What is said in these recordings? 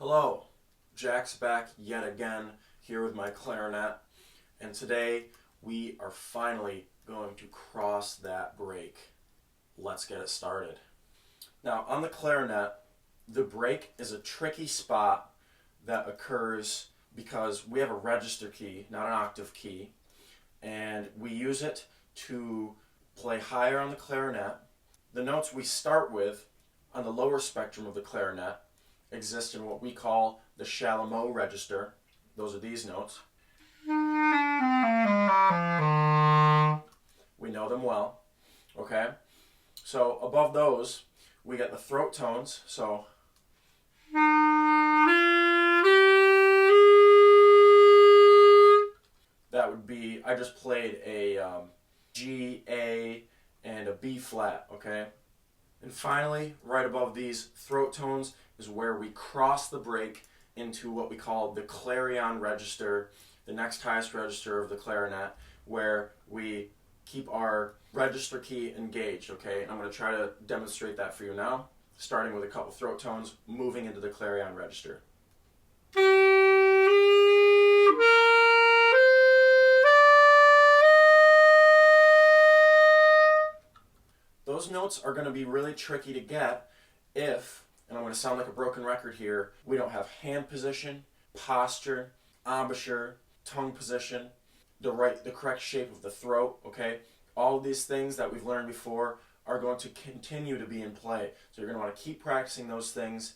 Hello, Jack's back yet again here with my clarinet, and today we are finally going to cross that break. Let's get it started. Now, on the clarinet, the break is a tricky spot that occurs because we have a register key, not an octave key, and we use it to play higher on the clarinet. The notes we start with on the lower spectrum of the clarinet exist in what we call the shallow register. Those are these notes. We know them well, okay? So above those, we get the throat tones. So that would be, I just played a G, A, and a B flat, okay? And finally, right above these throat tones is where we cross the break into what we call the clarion register, the next highest register of the clarinet, where we keep our register key engaged, okay? And I'm going to try to demonstrate that for you now, starting with a couple throat tones, moving into the clarion register. Those notes are going to be really tricky to get if, and I'm going to sound like a broken record here, we don't have hand position, posture, embouchure, tongue position, the correct shape of the throat, okay? All of these things that we've learned before are going to continue to be in play. So you're going to want to keep practicing those things.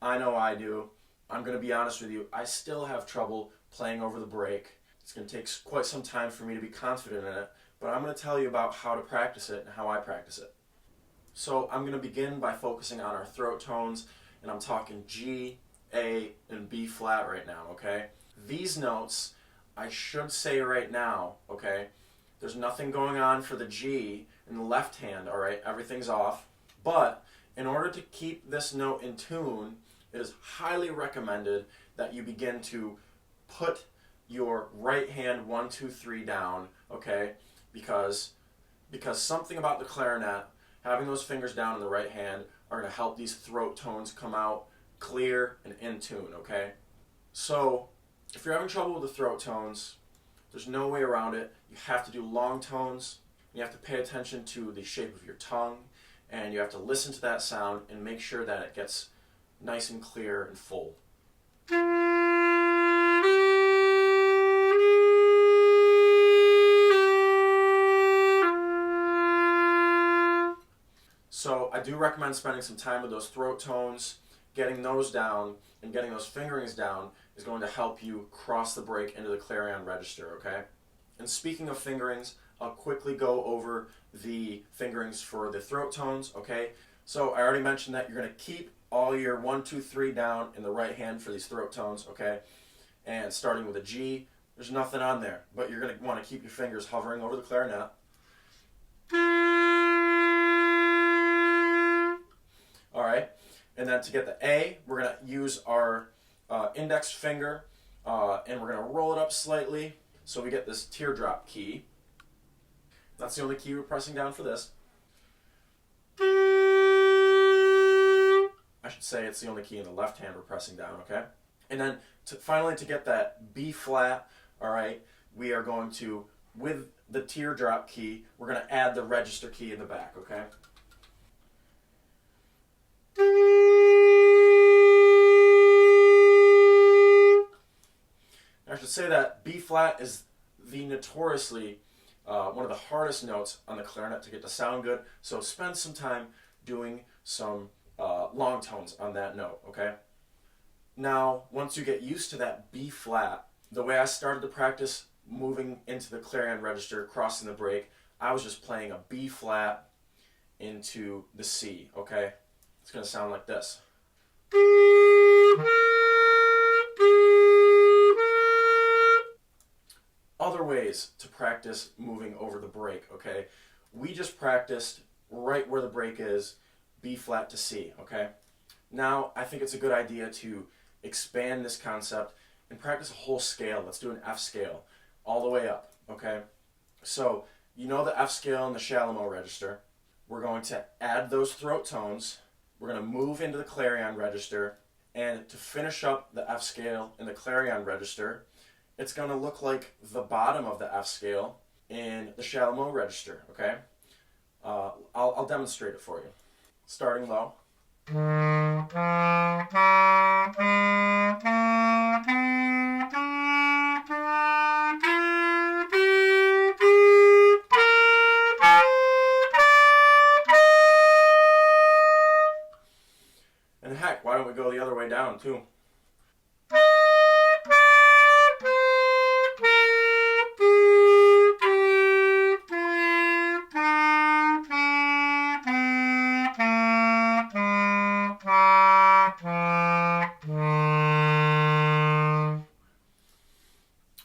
I know I do. I'm going to be honest with you, I still have trouble playing over the break. It's going to take quite some time for me to be confident in it, but I'm going to tell you about how to practice it and how I practice it. So I'm going to begin by focusing on our throat tones, and I'm talking G, A, and B flat right now, okay? These notes, I should say right now, okay, there's nothing going on for the G in the left hand, all right? Everything's off. But in order to keep this note in tune, it is highly recommended that you begin to put your right hand 1, 2, 3 down, okay? Because something about the clarinet, having those fingers down in the right hand, are going to help these throat tones come out clear and in tune, okay? So if you're having trouble with the throat tones, there's no way around it. You have to do long tones. You have to pay attention to the shape of your tongue, and you have to listen to that sound and make sure that it gets nice and clear and full. So I do recommend spending some time with those throat tones. Getting those down and getting those fingerings down is going to help you cross the break into the clarion register, okay? And speaking of fingerings, I'll quickly go over the fingerings for the throat tones, okay? So I already mentioned that you're going to keep all your 1, 2, 3 down in the right hand for these throat tones, okay? And starting with a G, there's nothing on there, but you're going to want to keep your fingers hovering over the clarinet. All right, and then to get the A, we're going to use our index finger, and we're going to roll it up slightly so we get this teardrop key. That's the only key we're pressing down for this. I should say it's the only key in the left hand we're pressing down, okay? And then finally to get that B flat, all right, we are going to, with the teardrop key, we're going to add the register key in the back, okay? I should say that B flat is the notoriously one of the hardest notes on the clarinet to get to sound good, so spend some time doing some long tones on that note, okay? Now, once you get used to that B flat, the way I started to practice moving into the clarion register, crossing the break, I was just playing a B flat into the C, okay? It's going to sound like this. Other ways to practice moving over the break, okay? We just practiced right where the break is, B flat to C, okay? Now, I think it's a good idea to expand this concept and practice a whole scale. Let's do an F scale all the way up, okay? So, you know the F scale and the shallow register. We're going to add those throat tones. We're going to move into the clarion register, And to finish up the F scale in the clarion register, it's going to look like the bottom of the F scale in the shallow register, okay? I'll demonstrate it for you. Starting low. And heck, why don't we go the other way down too?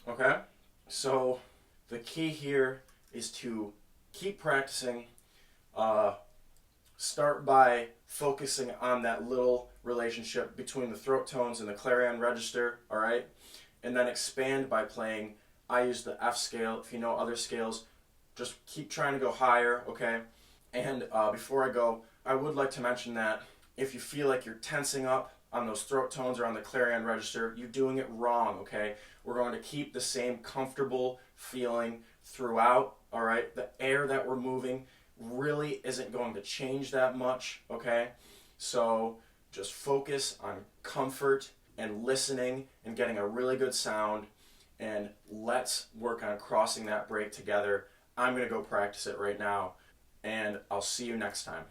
Okay, so the key here is to keep practicing. Start by focusing on that little relationship between the throat tones and the clarion register, all right? And then expand by playing, I use the F scale. If you know other scales, just keep trying to go higher, okay? And before I go, I would like to mention that if you feel like you're tensing up on those throat tones or on the clarion register, you're doing it wrong, okay? We're going to keep the same comfortable feeling throughout, all right? The air that we're moving really isn't going to change that much, okay? So just focus on comfort and listening and getting a really good sound, and let's work on crossing that break together. I'm going to go practice it right now, and I'll see you next time.